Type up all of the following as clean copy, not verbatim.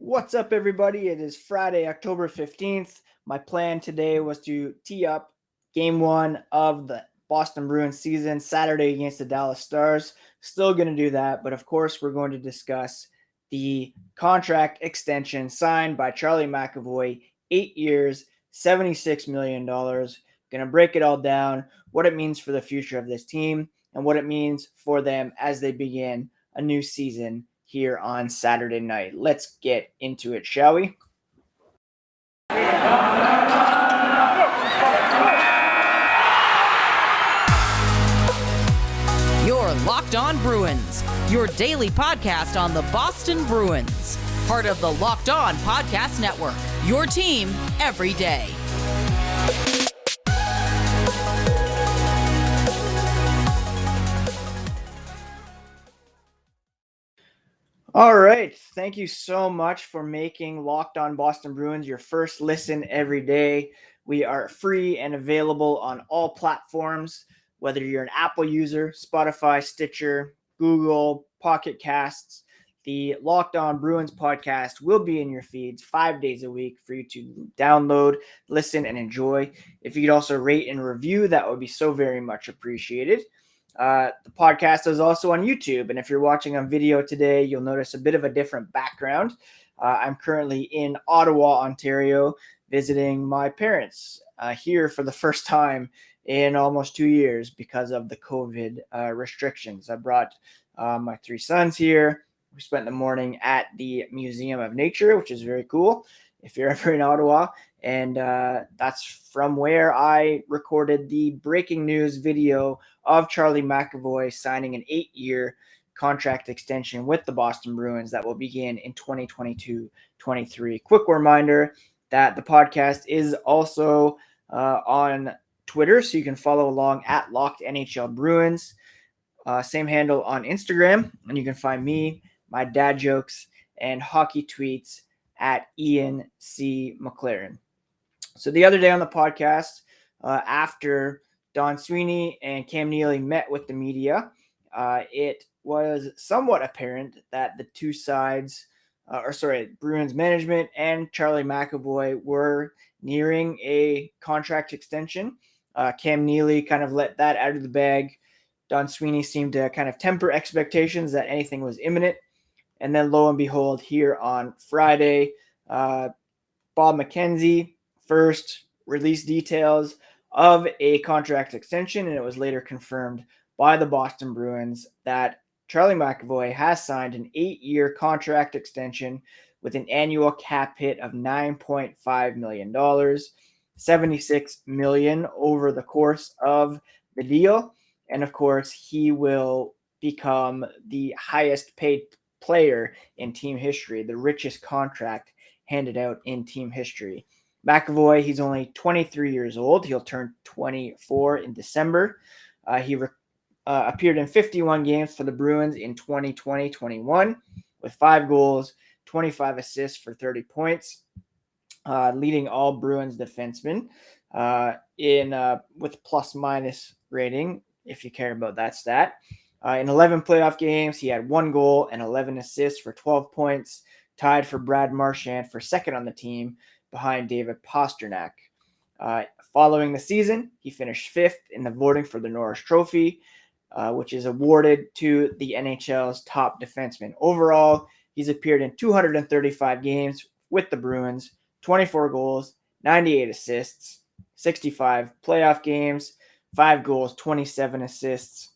What's up, everybody? It is Friday, October 15th. My plan today was to tee up game one of the Boston Bruins season Saturday against the Dallas Stars. Still going to do that, but of course, we're going to discuss the contract extension signed by Charlie McAvoy, 8 years, $76 million. Going to break it all down, what it means for the future of this team, and what it means for them as they begin a new season here on Saturday night. Let's get into it, shall we? You're Locked On Bruins, your daily podcast on the Boston Bruins. Part of the Locked On Podcast Network, your team every day. All right. Thank you so much for making Locked On Boston Bruins your first listen every day. We are free and available on all platforms, whether you're an Apple user, Spotify, Stitcher, Google, Pocket Casts. The Locked On Bruins podcast will be in your feeds 5 days a week for you to download, listen, and enjoy. If you could also rate and review, that would be so very much appreciated. The podcast is also on YouTube, and if you're watching on video today, you'll notice a bit of a different background. I'm currently in Ottawa, Ontario, visiting my parents here for the first time in almost 2 years because of the COVID restrictions. I brought my 3 sons here. We spent the morning at the Museum of Nature, which is very cool if you're ever in Ottawa. And that's from where I recorded the breaking news video of Charlie McAvoy signing an 8-year contract extension with the Boston Bruins that will begin in 2022-23. Quick reminder that the podcast is also on Twitter, so you can follow along at Locked NHL Bruins. Same handle on Instagram, and you can find me, my dad jokes, and hockey tweets at Ian C. McLaren. So the other day on the podcast, after Don Sweeney and Cam Neely met with the media, it was somewhat apparent that the two sides, Bruins management and Charlie McAvoy were nearing a contract extension. Cam Neely kind of let that out of the bag. Don Sweeney seemed to kind of temper expectations that anything was imminent. And then lo and behold, here on Friday, Bob McKenzie first released details of a contract extension, and it was later confirmed by the Boston Bruins that Charlie McAvoy has signed an 8-year contract extension with an annual cap hit of $9.5 million, $76 million over the course of the deal. And of course, he will become the highest paid player in team history, the richest contract handed out in team history. McAvoy, he's only 23 years old. He'll turn 24 in December. He appeared in 51 games for the Bruins in 2020-21 with 5 goals, 25 assists for 30 points, leading all Bruins defensemen with plus-minus rating, if you care about that stat. In 11 playoff games, he had 1 goal and 11 assists for 12 points, tied for Brad Marchand for second on the team behind David Pastrnak. Following the season, he finished 5th in the voting for the Norris Trophy, which is awarded to the NHL's top defenseman. Overall, he's appeared in 235 games with the Bruins, 24 goals, 98 assists, 65 playoff games, 5 goals, 27 assists,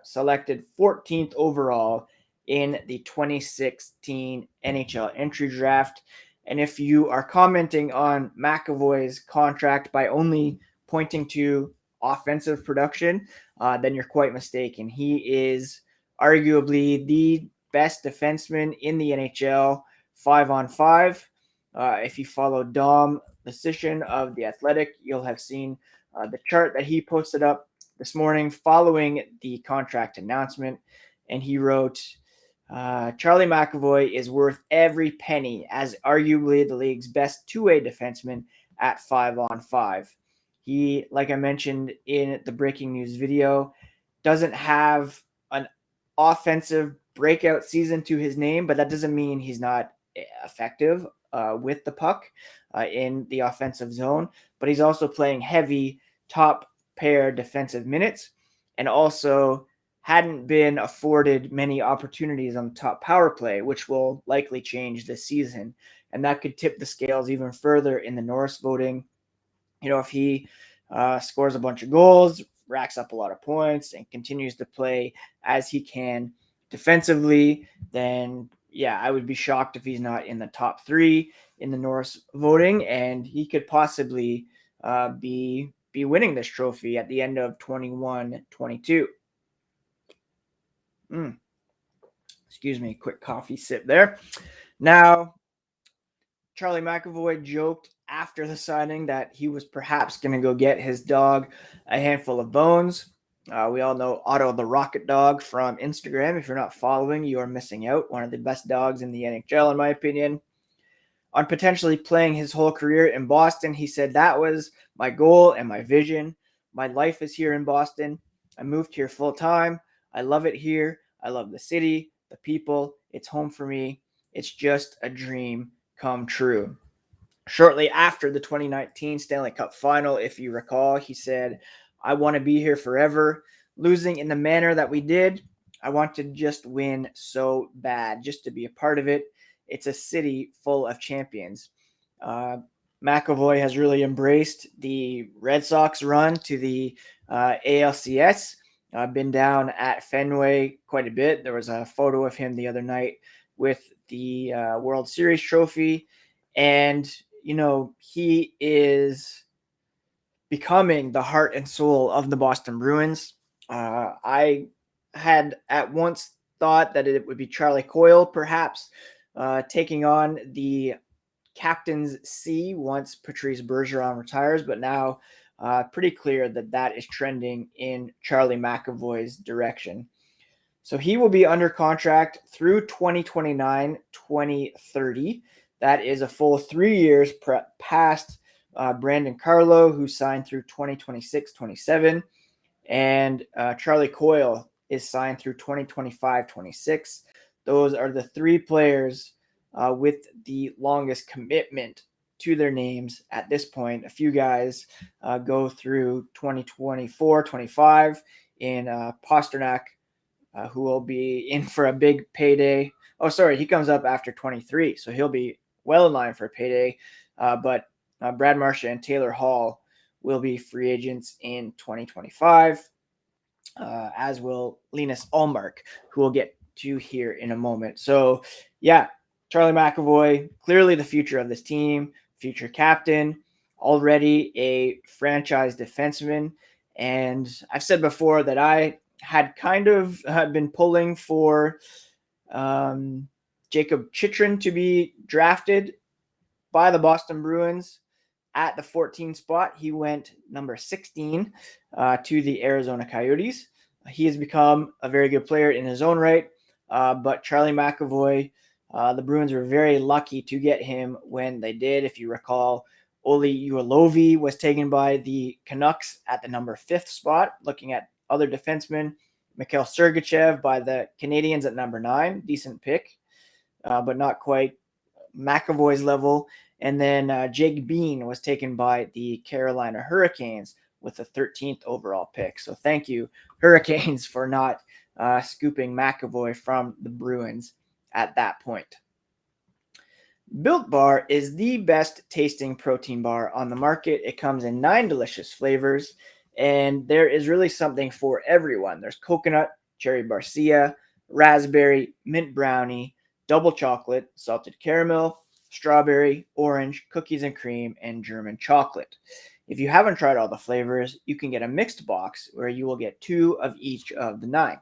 selected 14th overall in the 2016 NHL entry draft. And if you are commenting on McAvoy's contract by only pointing to offensive production, then you're quite mistaken. He is arguably the best defenseman in the NHL 5-on-5. If you follow Dom Lucian of The Athletic, you'll have seen the chart that he posted up this morning following the contract announcement. And he wrote, Charlie McAvoy is worth every penny as arguably the league's best two-way defenseman at 5-on-5. He, like I mentioned in the breaking news video, doesn't have an offensive breakout season to his name, but that doesn't mean he's not effective with the puck in the offensive zone, but he's also playing heavy top pair defensive minutes, and also hadn't been afforded many opportunities on the top power play, which will likely change this season. And that could tip the scales even further in the Norris voting. If he scores a bunch of goals, racks up a lot of points, and continues to play as he can defensively, then yeah, I would be shocked if he's not in the top 3 in the Norris voting, and he could possibly be winning this trophy at the end of 21-22. Excuse me, quick coffee sip there. Now, Charlie McAvoy joked after the signing that he was perhaps going to go get his dog a handful of bones. We all know Otto the Rocket Dog from Instagram. If you're not following, you are missing out. One of the best dogs in the NHL, in my opinion. On potentially playing his whole career in Boston, he said, "That was my goal and my vision. My life is here in Boston. I moved here full time. I love it here. I love the city, the people. It's home for me. It's just a dream come true." Shortly after the 2019 Stanley Cup final, if you recall, he said, "I want to be here forever. Losing in the manner that we did, I want to just win so bad, just to be a part of it. It's a city full of champions." McAvoy has really embraced the Red Sox run to the ALCS. I've been down at Fenway quite a bit. There was a photo of him the other night with the World Series trophy. And, he is becoming the heart and soul of the Boston Bruins. I had at once thought that it would be Charlie Coyle, perhaps, taking on the captain's C once Patrice Bergeron retires, but now pretty clear that is trending in Charlie McAvoy's direction. So he will be under contract through 2029, 2030. That is a full 3 years past Brandon Carlo, who signed through 2026, 27. And Charlie Coyle is signed through 2025, 26. Those are the 3 players with the longest commitment to their names at this point. A few guys go through 2024, 25 in Pasternak, who will be in for a big payday. Oh, sorry, he comes up after 23, so he'll be well in line for a payday. But Brad Marchand and Taylor Hall will be free agents in 2025, as will Linus Ullmark, who we'll get to here in a moment. So, yeah, Charlie McAvoy, clearly the future of this team, future captain, already a franchise defenseman. And I've said before that I had kind of been pulling for Jacob Chychrun to be drafted by the Boston Bruins at the 14 spot. He went number 16 to the Arizona Coyotes. He has become a very good player in his own right, but Charlie McAvoy, the Bruins were very lucky to get him when they did. If you recall, Olli Juolevi was taken by the Canucks at the number 5th spot. Looking at other defensemen, Mikhail Sergachev by the Canadiens at number 9. Decent pick, but not quite McAvoy's level. And then Jake Bean was taken by the Carolina Hurricanes with the 13th overall pick. So thank you, Hurricanes, for not scooping McAvoy from the Bruins at that point. Built Bar is the best tasting protein bar on the market. It comes in 9 delicious flavors, and there is really something for everyone. There's coconut, cherry barcia, raspberry, mint brownie, double chocolate, salted caramel, strawberry, orange, cookies and cream, and German chocolate. If you haven't tried all the flavors, you can get a mixed box where you will get 2 of each of the 9.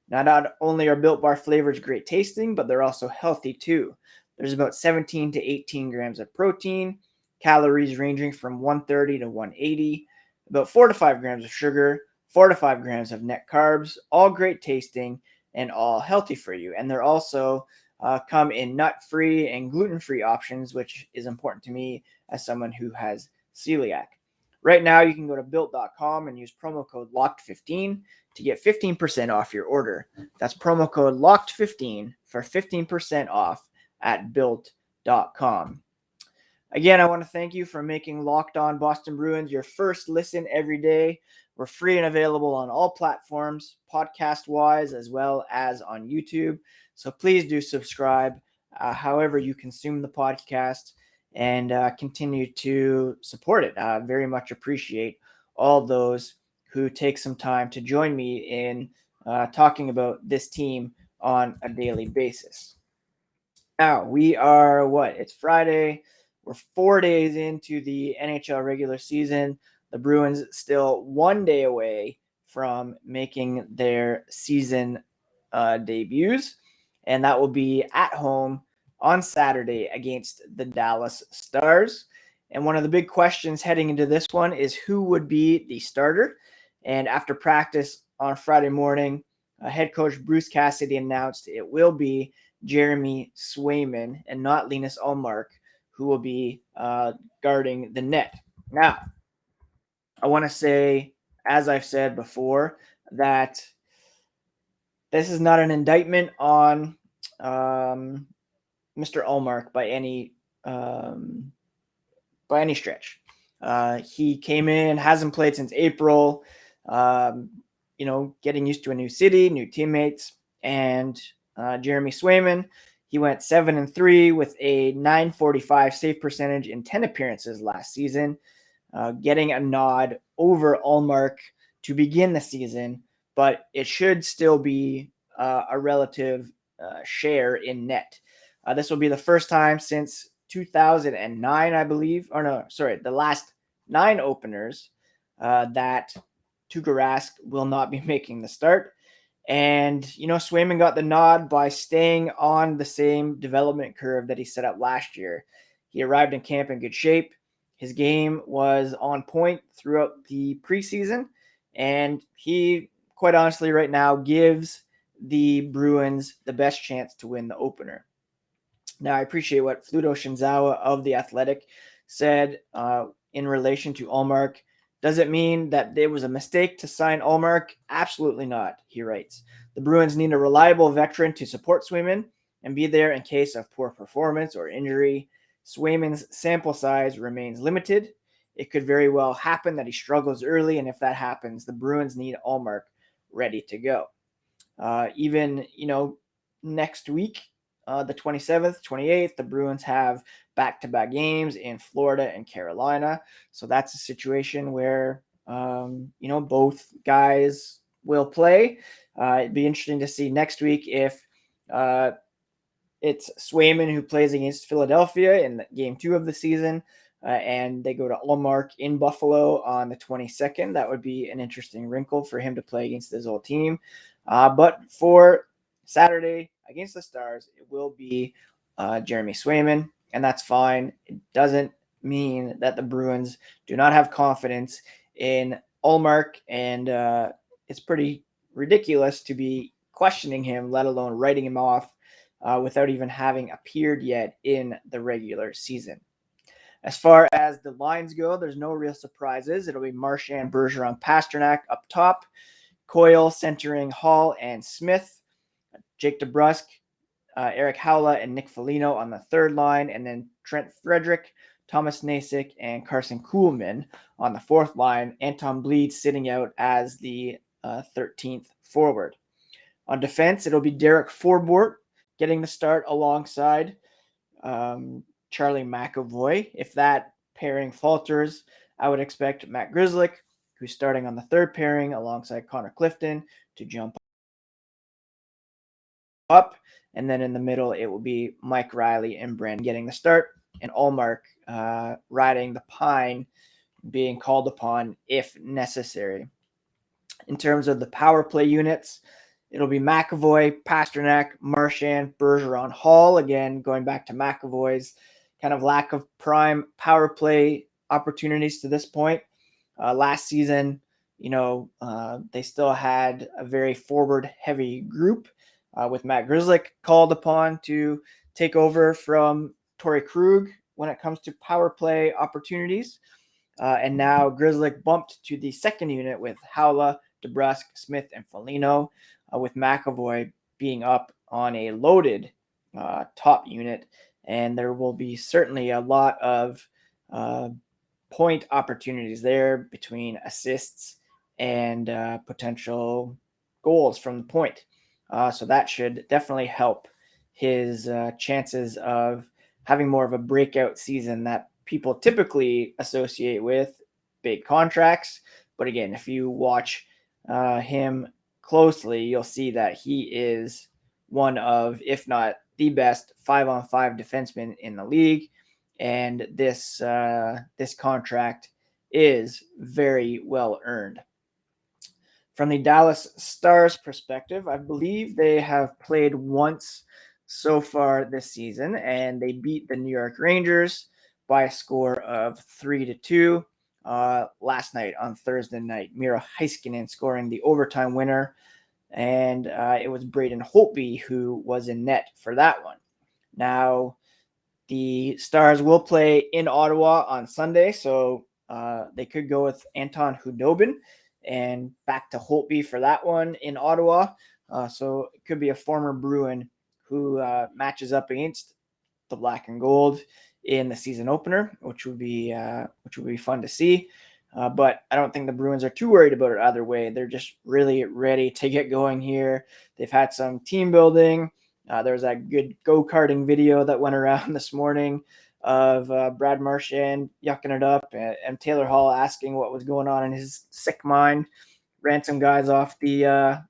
Now, not only are Built Bar flavors great tasting, but they're also healthy too. There's about 17 to 18 grams of protein, calories ranging from 130 to 180, about 4 to 5 grams of sugar, 4 to 5 grams of net carbs, all great tasting and all healthy for you. And they're also come in nut-free and gluten-free options, which is important to me as someone who has celiac. Right now, you can go to built.com and use promo code LOCKED15 to get 15% off your order. That's promo code LOCKED15 for 15% off at built.com. Again, I want to thank you for making Locked On Boston Bruins your first listen every day. We're free and available on all platforms, podcast-wise, as well as on YouTube. So please do subscribe, however you consume the podcast, and continue to support it. Very much appreciate all those who take some time to join me in talking about this team on a daily basis. Now, we are It's Friday. We're 4 days into the NHL regular season. The Bruins still 1 day away from making their season debuts, and that will be at home on Saturday against the Dallas Stars. And one of the big questions heading into this one is who would be the starter. And after practice on Friday morning, head coach Bruce Cassidy announced it will be Jeremy Swayman and not Linus Ullmark, who will be guarding the net. Now, I want to say, as I've said before, that this is not an indictment on Mr. Ullmark by any stretch. He came in, hasn't played since April, getting used to a new city, new teammates, and Jeremy Swayman, he went 7-3 with a .945 save percentage in 10 appearances last season, getting a nod over Ullmark to begin the season, but it should still be a relative share in net. This will be the first time since 2009, I believe, the last 9 openers that Tuukka Rask will not be making the start. And, Swayman got the nod by staying on the same development curve that he set up last year. He arrived in camp in good shape. His game was on point throughout the preseason. And he, quite honestly, right now gives the Bruins the best chance to win the opener. Now, I appreciate what Fluto Shinzawa of The Athletic said in relation to Ullmark. Does it mean that there was a mistake to sign Ullmark? Absolutely not, he writes. The Bruins need a reliable veteran to support Swayman and be there in case of poor performance or injury. Swayman's sample size remains limited. It could very well happen that he struggles early, and if that happens, the Bruins need Ullmark ready to go. Next week, the 27th, 28th, the Bruins have back-to-back games in Florida and Carolina. So that's a situation where, both guys will play. It'd be interesting to see next week if it's Swayman who plays against Philadelphia in game 2 of the season, and they go to Ullmark in Buffalo on the 22nd. That would be an interesting wrinkle for him to play against his old team. But for Saturday against the Stars, it will be Jeremy Swayman, and that's fine. It doesn't mean that the Bruins do not have confidence in Ullmark, and it's pretty ridiculous to be questioning him, let alone writing him off without even having appeared yet in the regular season. As far as the lines go, there's no real surprises. It'll be Marchand, Bergeron, Pasternak up top, Coyle centering Hall and Smith, Jake DeBrusk, Eric Haula, and Nick Foligno on the third line, and then Trent Frederick, Thomas Nasik, and Carson Kuhlman on the fourth line. Anton Bleed sitting out as the 13th forward. On defense, it'll be Derek Forbort getting the start alongside Charlie McAvoy. If that pairing falters, I would expect Matt Grzelcyk, who's starting on the third pairing alongside Connor Clifton, to jump up. And then in the middle, it will be Mike Riley and Brand getting the start, and Ullmark riding the pine, being called upon if necessary. In terms of the power play units, it'll be McAvoy, Pasternak, Marchand, Bergeron, Hall. Again, going back to McAvoy's kind of lack of prime power play opportunities to this point. Last season, they still had a very forward-heavy group with Matt Grzelcyk called upon to take over from Torrey Krug when it comes to power play opportunities. And now Grzelcyk bumped to the second unit with Haula, DeBrusk, Smith, and Foligno, with McAvoy being up on a loaded top unit, and there will be certainly a lot of point opportunities there between assists and potential goals from the point. So that should definitely help his chances of having more of a breakout season that people typically associate with big contracts. But again, if you watch him closely, you'll see that he is one of, if not the best 5-on-5 defenseman in the league. And this contract is very well earned. From the Dallas Stars perspective, I believe they have played once so far this season, and they beat the New York Rangers by a score of 3-2 last night on Thursday night. Miro Heiskanen scoring the overtime winner, and it was Braden Holtby who was in net for that one. Now, the Stars will play in Ottawa on Sunday, so they could go with Anton Khudobin and back to Holtby for that one in Ottawa. So it could be a former Bruin who matches up against the Black and Gold in the season opener, which would be fun to see. But I don't think the Bruins are too worried about it either way. They're just really ready to get going here. They've had some team building. There was that good go-karting video that went around this morning of Brad Marchand yucking it up and Taylor Hall asking what was going on in his sick mind. Ran some guys off the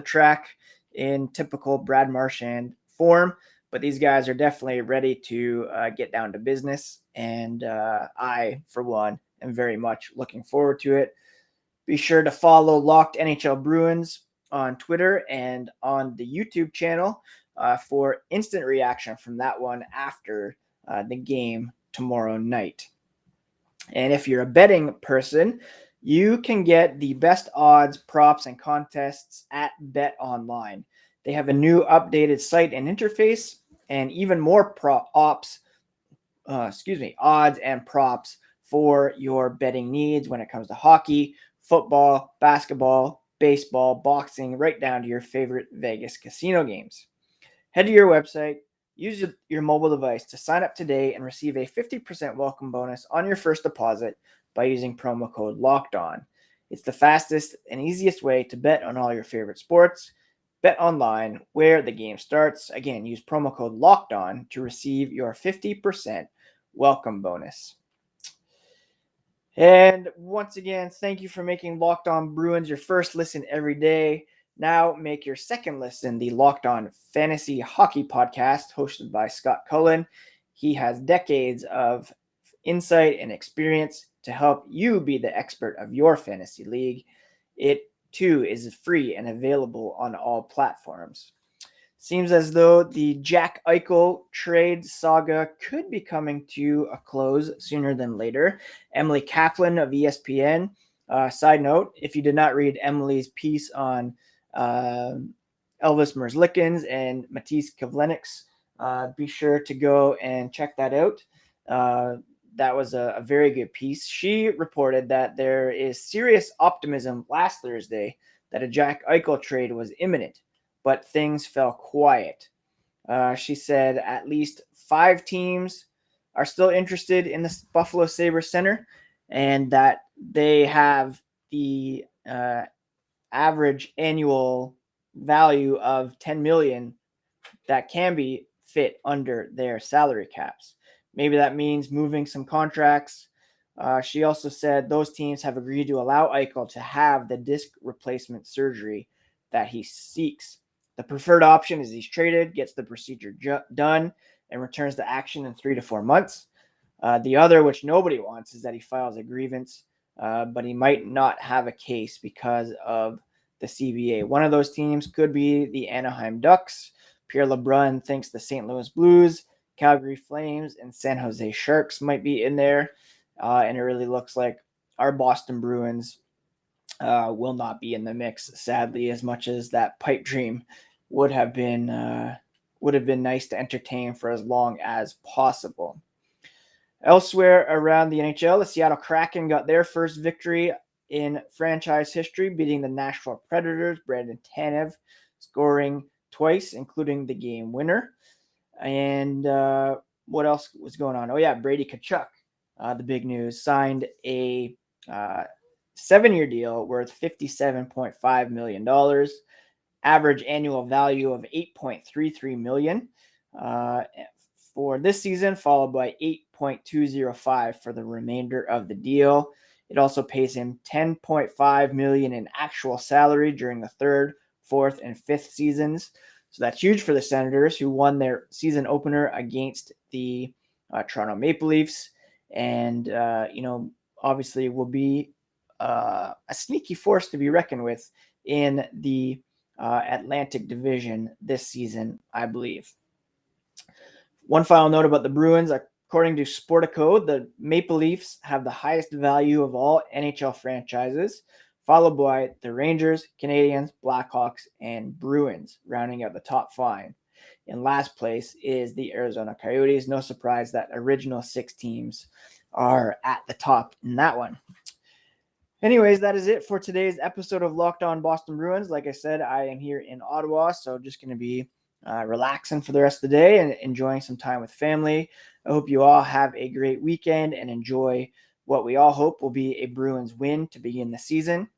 track in typical Brad Marchand form. But these guys are definitely ready to get down to business. And I, for one, am very much looking forward to it. Be sure to follow Locked NHL Bruins on Twitter and on the YouTube channel for instant reaction from that one after the game tomorrow night. And if you're a betting person, you can get the best odds, props, and contests at BetOnline. They have a new updated site and interface, and even more odds and props for your betting needs when it comes to hockey, football, basketball, baseball, boxing, right down to your favorite Vegas casino games. Head to your website, use your mobile device to sign up today and receive a 50% welcome bonus on your first deposit by using promo code LOCKEDON. It's the fastest and easiest way to bet on all your favorite sports. Bet online where the game starts. Again, use promo code LOCKEDON to receive your 50% welcome bonus. And once again, thank you for making Locked On Bruins your first listen every day. Now make your second listen the Locked On Fantasy Hockey Podcast, hosted by Scott Cullen. He has decades of insight and experience to help you be the expert of your fantasy league. It too is free and available on all platforms. Seems as though the Jack Eichel trade saga could be coming to a close sooner than later. Emily Kaplan of ESPN. Side note, if you did not read Emily's piece on Elvis Merzlikins and Matisse Kivlenieks, be sure to go and check that out. That was a very good piece. She reported that there is serious optimism last Thursday that a Jack Eichel trade was imminent, but things fell quiet. She said at least 5 teams are still interested in the Buffalo Sabres center, and that they have the average annual value of $10 million that can be fit under their salary caps. Maybe that means moving some contracts. She also said those teams have agreed to allow Eichel to have the disc replacement surgery that he seeks. The preferred option is he's traded, gets the procedure done, and returns to action in 3 to 4 months. The other, which nobody wants, is that he files a grievance, but he might not have a case because of the CBA. One of those teams could be the Anaheim Ducks. Pierre LeBrun thinks the St. Louis Blues, Calgary Flames, and San Jose Sharks might be in there. And it really looks like our Boston Bruins will not be in the mix, sadly, as much as that pipe dream would have been nice to entertain for as long as possible. Elsewhere around the NHL, the Seattle Kraken got their first victory in franchise history, beating the Nashville Predators. Brandon Tanev scoring twice, including the game winner. And what else was going on? Oh, yeah, Brady Tkachuk, the big news, signed a 7-year deal worth $57.5 million, average annual value of $8.33 million for this season, followed by $8.205 for the remainder of the deal. It also pays him $10.5 million in actual salary during the third, fourth, and fifth seasons. So that's huge for the Senators, who won their season opener against the Toronto Maple Leafs, and obviously will be a sneaky force to be reckoned with in the Atlantic Division this season, I believe. One final note about the Bruins. According to Sportico, the Maple Leafs have the highest value of all NHL franchises, followed by the Rangers, Canadiens, Blackhawks, and Bruins, rounding out the top 5. In last place is the Arizona Coyotes. No surprise that original 6 teams are at the top in that one. Anyways, that is it for today's episode of Locked On Boston Bruins. Like I said, I am here in Ottawa, so just going to be relaxing for the rest of the day and enjoying some time with family. I hope you all have a great weekend and enjoy what we all hope will be a Bruins win to begin the season.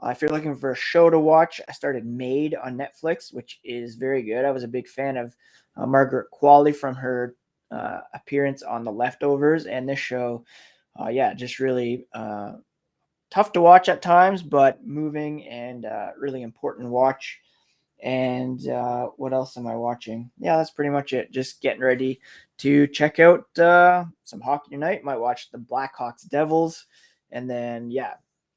If you're looking for a show to watch, I started Made on Netflix, which is very good. I was a big fan of Margaret Qualley from her appearance on The Leftovers, and this show, just really tough to watch at times, but moving and really important watch. And what else am I watching? Yeah, that's pretty much it. Just getting ready to check out some hockey tonight. Might watch the Blackhawks Devils, and then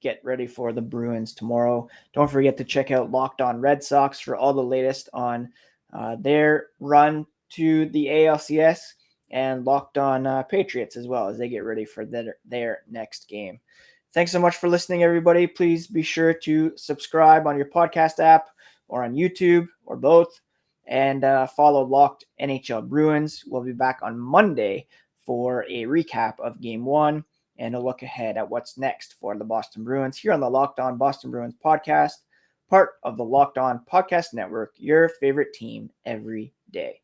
get ready for the Bruins tomorrow. Don't forget to check out Locked On Red Sox for all the latest on their run to the ALCS, and Locked On Patriots as well as they get ready for their next game. Thanks so much for listening, everybody. Please be sure to subscribe on your podcast app or on YouTube or both, and follow Locked NHL Bruins. We'll be back on Monday for a recap of Game 1 and a look ahead at what's next for the Boston Bruins here on the Locked On Boston Bruins podcast, part of the Locked On Podcast Network, your favorite team every day.